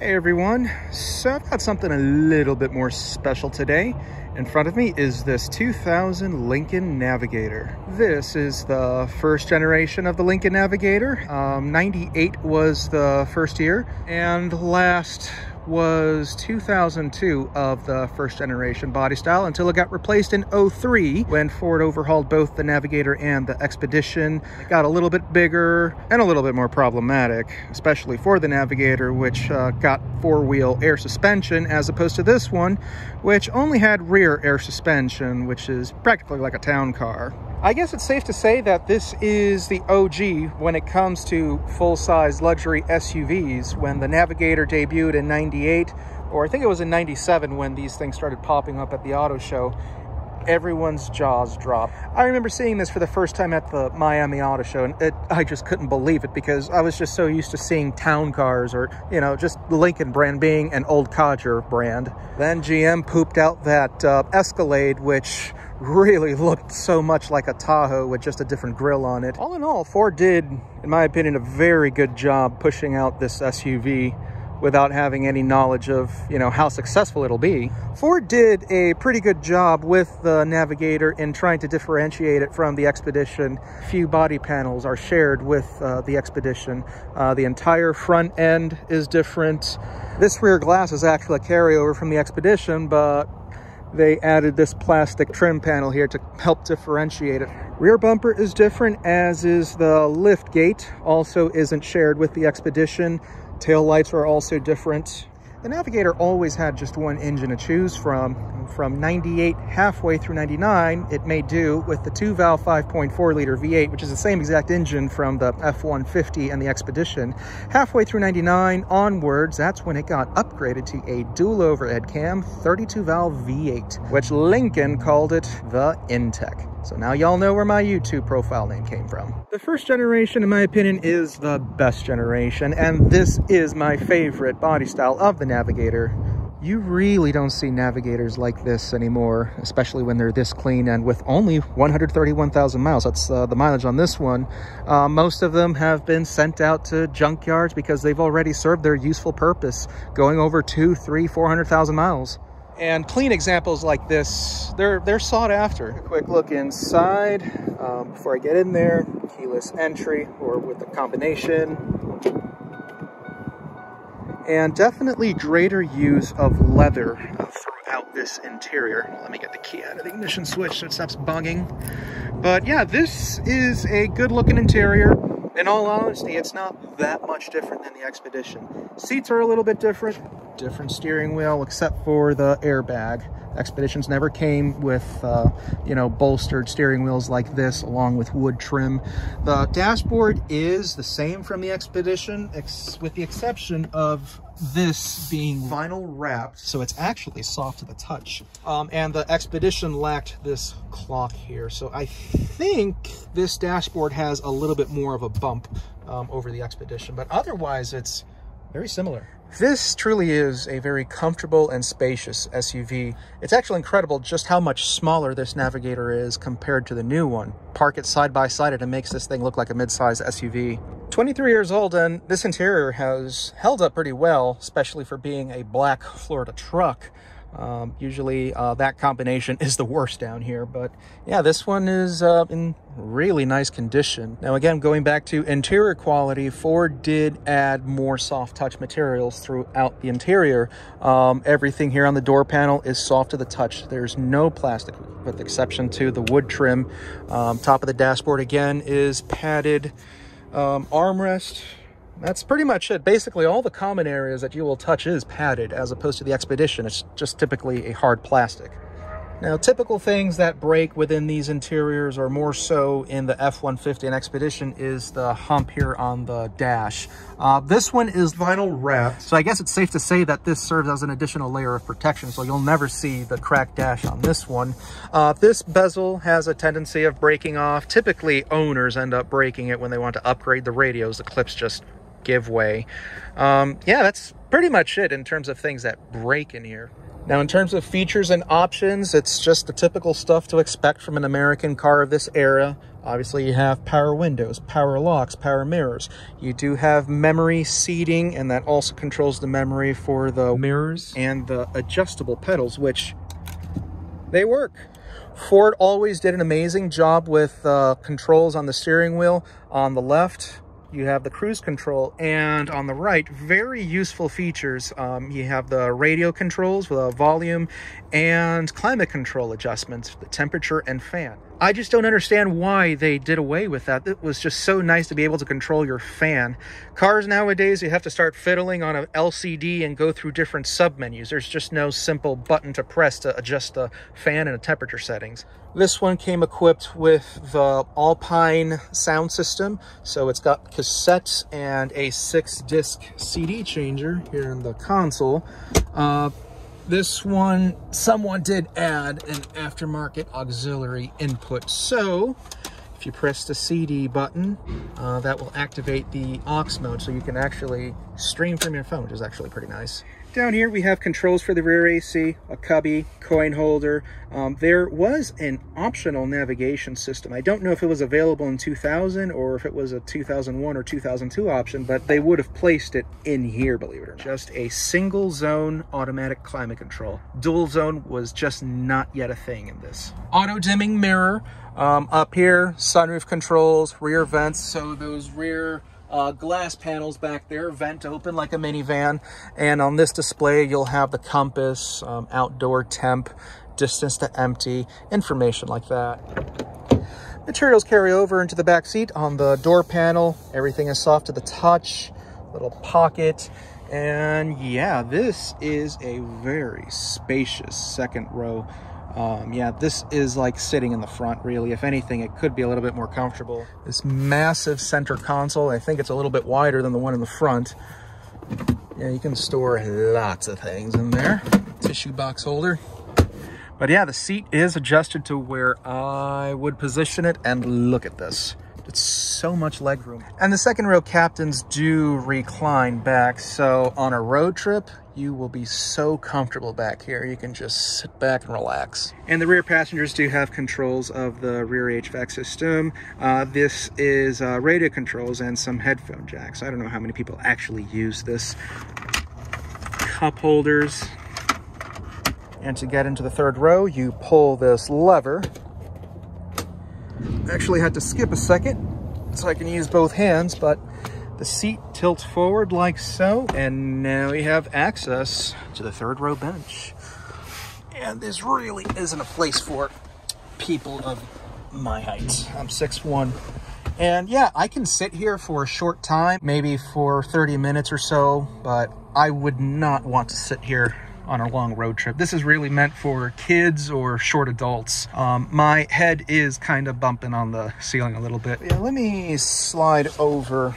Hey everyone, so I've got something a little bit more special today. In front of me is this 2000 Lincoln Navigator. This is the first generation of the Lincoln Navigator. 98 was the first year, and last was 2002 of the first generation body style until it got replaced in 03 when Ford overhauled both the Navigator and the Expedition. It got a little bit bigger and a little bit more problematic, especially for the Navigator, which got four-wheel air suspension, as opposed to this one, which only had rear air suspension, which is practically like a town car. I guess it's safe to say that this is the OG when it comes to full-size luxury SUVs. When the Navigator debuted in 98, or I think it was in 97 when these things started popping up at the auto show, everyone's jaws dropped. I remember seeing this for the first time at the Miami Auto Show, and I just couldn't believe it because I was just so used to seeing town cars, or, you know, just the Lincoln brand being an old codger brand. Then GM pooped out that Escalade, which really looked so much like a Tahoe with just a different grille on it. All in all, Ford did, in my opinion, a very good job pushing out this SUV without having any knowledge of, you know, how successful it'll be. Ford did a pretty good job with the Navigator in trying to differentiate it from the Expedition. Few body panels are shared with the Expedition. The entire front end is different. This rear glass is actually a carryover from the Expedition, but they added this plastic trim panel here to help differentiate it. Rear bumper is different, as is the lift gate. Also isn't shared with the Expedition. Tail lights are also different. The Navigator always had just one engine to choose from. From 98 halfway through 99, it made do with the 2-valve 5.4-liter V8, which is the same exact engine from the F-150 and the Expedition. Halfway through 99 onwards, that's when it got upgraded to a dual overhead cam 32-valve V8, which Lincoln called it the Intech. So now y'all know where my YouTube profile name came from. The first generation, in my opinion, is the best generation, and this is my favorite body style of the Navigator. You really don't see Navigators like this anymore, especially when they're this clean and with only 131,000 miles. That's the mileage on this one. Most of them have been sent out to junkyards because they've already served their useful purpose, going over 200, 300, 400,000 miles. And clean examples like this, they're sought after. A quick look inside before I get in there. Keyless entry or with the combination. And definitely greater use of leather throughout this interior. Let me get the key out of the ignition switch so it stops bugging. But yeah, this is a good looking interior. In all honesty, it's not that much different than the Expedition. Seats are a little bit different. Different steering wheel, except for the airbag. Expeditions never came with, you know, bolstered steering wheels like this, along with wood trim. The dashboard is the same from the Expedition, with the exception of this being vinyl wrapped, so it's actually soft to the touch. And the Expedition lacked this clock here, so I think this dashboard has a little bit more of a bump over the Expedition, but otherwise it's very similar. This truly is a very comfortable and spacious SUV. It's actually incredible just how much smaller this Navigator is compared to the new one. Park it side by side and it makes this thing look like a mid-size SUV. 23 years old, and this interior has held up pretty well, especially for being a black Florida truck. Usually that combination is the worst down here, but yeah, this one is in really nice condition. Now again, going back to interior quality, Ford did add more soft touch materials throughout the interior. Everything here on the door panel is soft to the touch. There's no plastic, with the exception to the wood trim. Top of the dashboard again is padded armrest. That's pretty much it. Basically, all the common areas that you will touch is padded, as opposed to the Expedition. It's just typically a hard plastic. Now, typical things that break within these interiors, or more so in the F-150 and Expedition, is the hump here on the dash. This one is vinyl wrapped, so I guess it's safe to say that this serves as an additional layer of protection, so you'll never see the cracked dash on this one. This bezel has a tendency of breaking off. Typically, owners end up breaking it when they want to upgrade the radios. The clips just give way. Yeah, that's pretty much it in terms of things that break in here. Now, in terms of features and options, it's just the typical stuff to expect from an American car of this era. Obviously, you have power windows, power locks, power mirrors. You do have memory seating, and that also controls the memory for the mirrors and the adjustable pedals, which they work. Ford always did an amazing job with controls on the steering wheel. On the left, you have the cruise control, and on the right, very useful features. You have the radio controls with a volume and climate control adjustments, the temperature and fan. I just don't understand why they did away with that. It was just so nice to be able to control your fan. Cars nowadays, you have to start fiddling on an LCD and go through different submenus. There's just no simple button to press to adjust the fan and the temperature settings. This one came equipped with the Alpine sound system. So it's got cassettes and a 6-disc CD changer here in the console. This one, someone did add an aftermarket auxiliary input. So if you press the CD button, that will activate the aux mode, so you can actually stream from your phone, which is actually pretty nice. Down here we have controls for the rear AC, a cubby, coin holder. There was an optional navigation system. I don't know if it was available in 2000 or if it was a 2001 or 2002 option, but they would have placed it in here, believe it or not. Just a single zone automatic climate control. Dual zone was just not yet a thing in this. Auto dimming mirror. Up here, sunroof controls, rear vents, so those rear glass panels back there vent open like a minivan. And on this display, you'll have the compass, outdoor temp, distance to empty, information like that. Materials carry over into the back seat. On the door panel, everything is soft to the touch, little pocket. And yeah, this is a very spacious second row. Yeah, this is like sitting in the front, really. If anything, it could be a little bit more comfortable. This massive center console, I think it's a little bit wider than the one in the front. Yeah, you can store lots of things in there. Tissue box holder. But yeah, the seat is adjusted to where I would position it, and look at this. It's so much legroom. And the second row captains do recline back, so on a road trip, you will be so comfortable back here. You can just sit back and relax. And the rear passengers do have controls of the rear HVAC system. This is radio controls and some headphone jacks. I don't know how many people actually use this. Cup holders. And to get into the third row, you pull this lever. Actually had to skip a second so I can use both hands, but the seat tilts forward like so, and now you have access to the third row bench. And this really isn't a place for people of my height. I'm 6'1". And yeah, I can sit here for a short time, maybe for 30 minutes or so, but I would not want to sit here on a long road trip. This is really meant for kids or short adults. My head is kind of bumping on the ceiling a little bit. Yeah, let me slide over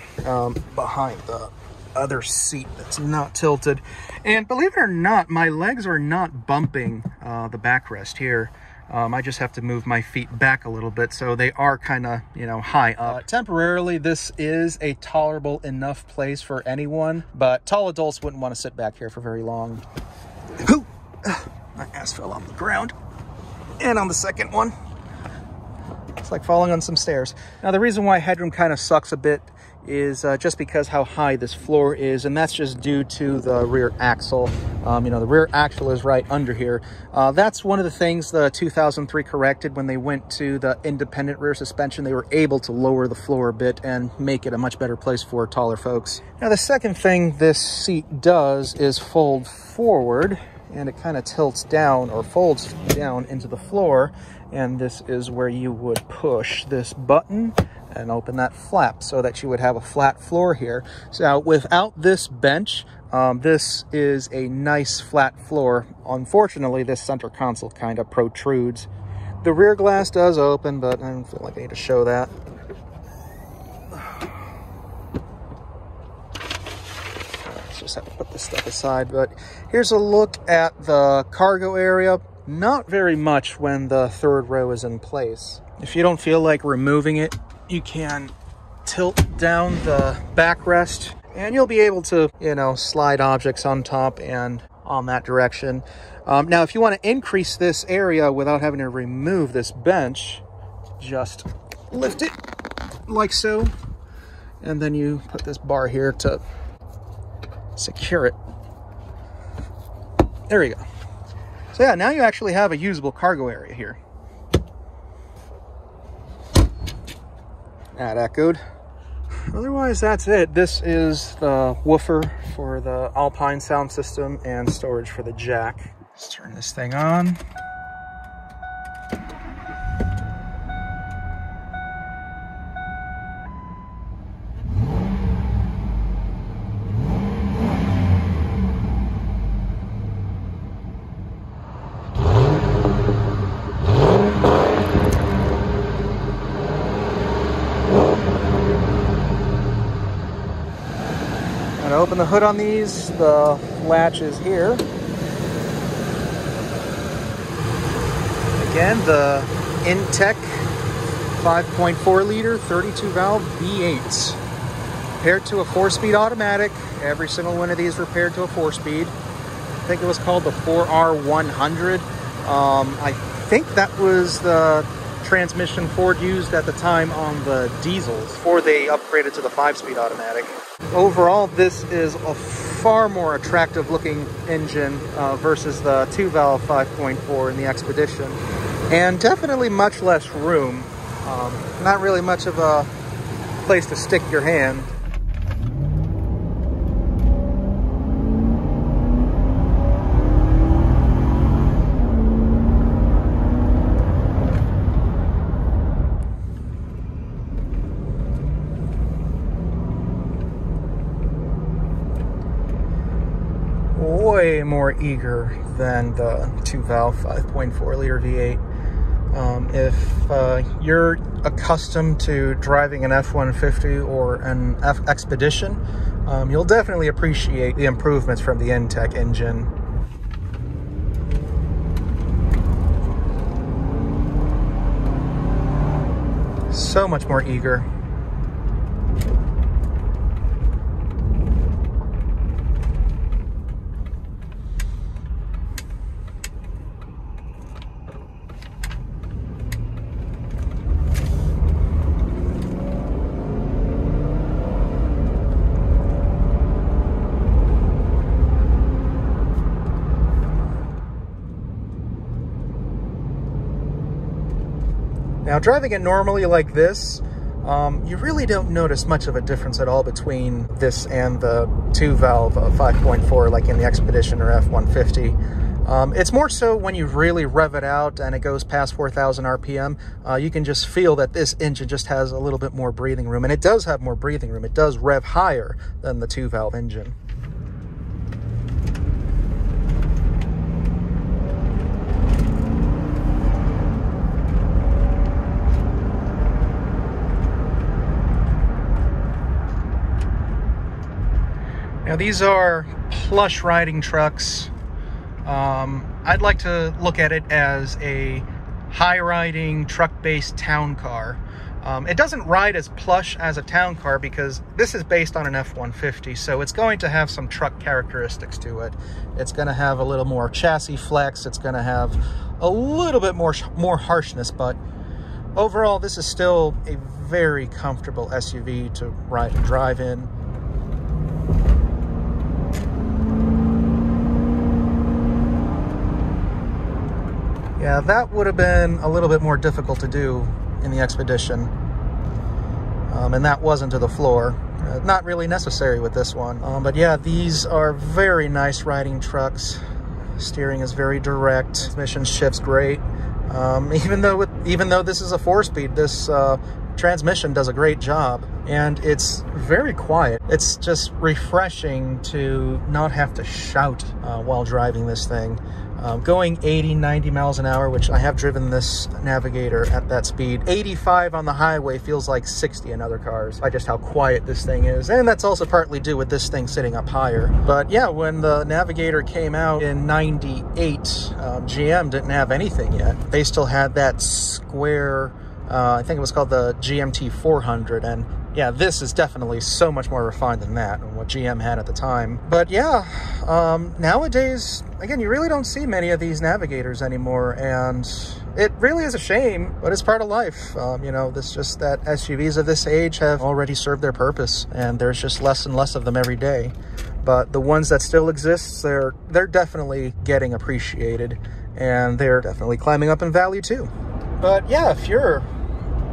behind the other seat that's not tilted. And believe it or not, my legs are not bumping the backrest here. I just have to move my feet back a little bit, so they are kind of, you know, high up. Temporarily, this is a tolerable enough place for anyone, but tall adults wouldn't want to sit back here for very long. My ass fell on the ground. And on the second one, it's like falling on some stairs. Now, the reason why headroom kind of sucks a bit is just because how high this floor is, and that's just due to the rear axle. You know, the rear axle is right under here. That's one of the things the 2003 corrected when they went to the independent rear suspension. They were able to lower the floor a bit and make it a much better place for taller folks. Now, the second thing this seat does is fold forward, and it kind of tilts down or folds down into the floor. And this is where you would push this button and open that flap so that you would have a flat floor here. So without this bench, this is a nice flat floor. Unfortunately, this center console kind of protrudes. The rear glass does open, but I don't feel like I need to show that. Just have to put this stuff aside, but here's a look at the cargo area. Not very much when the third row is in place. If you don't feel like removing it, you can tilt down the backrest and you'll be able to, you know, slide objects on top and on that direction. Now, if you want to increase this area without having to remove this bench, just lift it like so, and then you put this bar here to secure it. There you go. So yeah, now you actually have a usable cargo area here. That echoed. Otherwise, that's it. This is the woofer for the Alpine sound system and storage for the jack. Let's turn this thing on. And open the hood on these, the latch is here. Again, the Intech 5.4 liter 32 valve V8s. Paired to a 4-speed automatic. Every single one of these were paired to a 4-speed. I think it was called the 4R100. I think that was the transmission Ford used at the time on the diesels before they upgraded to the 5-speed automatic. Overall, this is a far more attractive looking engine versus the 2-valve 5.4 in the Expedition, and definitely much less room. Not really much of a place to stick your hand. Way more eager than the 2-valve 5.4 liter V8. If you're accustomed to driving an F-150 or an Expedition, you'll definitely appreciate the improvements from the Intech engine. So much more eager. Now, driving it normally like this, you really don't notice much of a difference at all between this and the 2-valve 5.4 like in the Expedition or F-150. It's more so when you really rev it out and it goes past 4,000 RPM, you can just feel that this engine just has a little bit more breathing room. And it does have more breathing room. It does rev higher than the 2-valve engine. Now, these are plush riding trucks. I'd like to look at it as a high-riding, truck-based town car. It doesn't ride as plush as a town car because this is based on an F-150, so it's going to have some truck characteristics to it. It's going to have a little more chassis flex. It's going to have a little bit more harshness, but overall, this is still a very comfortable SUV to ride and drive in. Yeah, that would have been a little bit more difficult to do in the Expedition. And that wasn't to the floor. Not really necessary with this one. But yeah, these are very nice riding trucks. Steering is very direct. Transmission shifts great. Even though this is a 4-speed, this transmission does a great job. And it's very quiet. It's just refreshing to not have to shout while driving this thing. Going 80, 90 miles an hour, which I have driven this Navigator at that speed. 85 on the highway feels like 60 in other cars by just how quiet this thing is. And that's also partly due with this thing sitting up higher. But yeah, when the Navigator came out in 98, GM didn't have anything yet. They still had that square, I think it was called the GMT 400, and yeah, this is definitely so much more refined than that, and what GM had at the time. But yeah, nowadays, again, you really don't see many of these Navigators anymore, and it really is a shame, but it's part of life. You know, this just that SUVs of this age have already served their purpose, and there's just less and less of them every day. But the ones that still exist, they're definitely getting appreciated, and they're definitely climbing up in value too. But yeah, if you're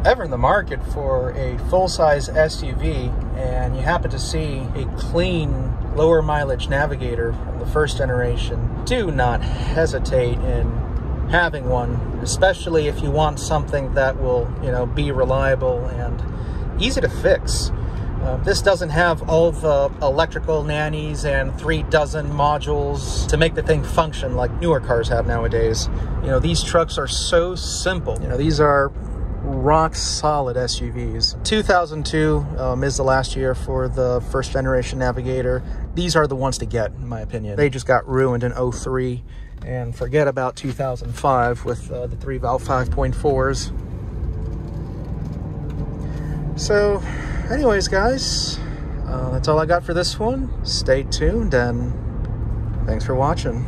ever in the market for a full-size SUV and you happen to see a clean, lower mileage Navigator from the first generation, do not hesitate in having one, especially if you want something that will, you know, be reliable and easy to fix. This doesn't have all the electrical nannies and 3 dozen modules to make the thing function like newer cars have nowadays. You know, these trucks are so simple. You know, these are rock solid SUVs. 2002 is the last year for the first generation Navigator. These are the ones to get, in my opinion. They just got ruined in 03, and forget about 2005 with the 3-valve 5.4s. So anyways, guys, that's all I got for this one. Stay tuned, and thanks for watching.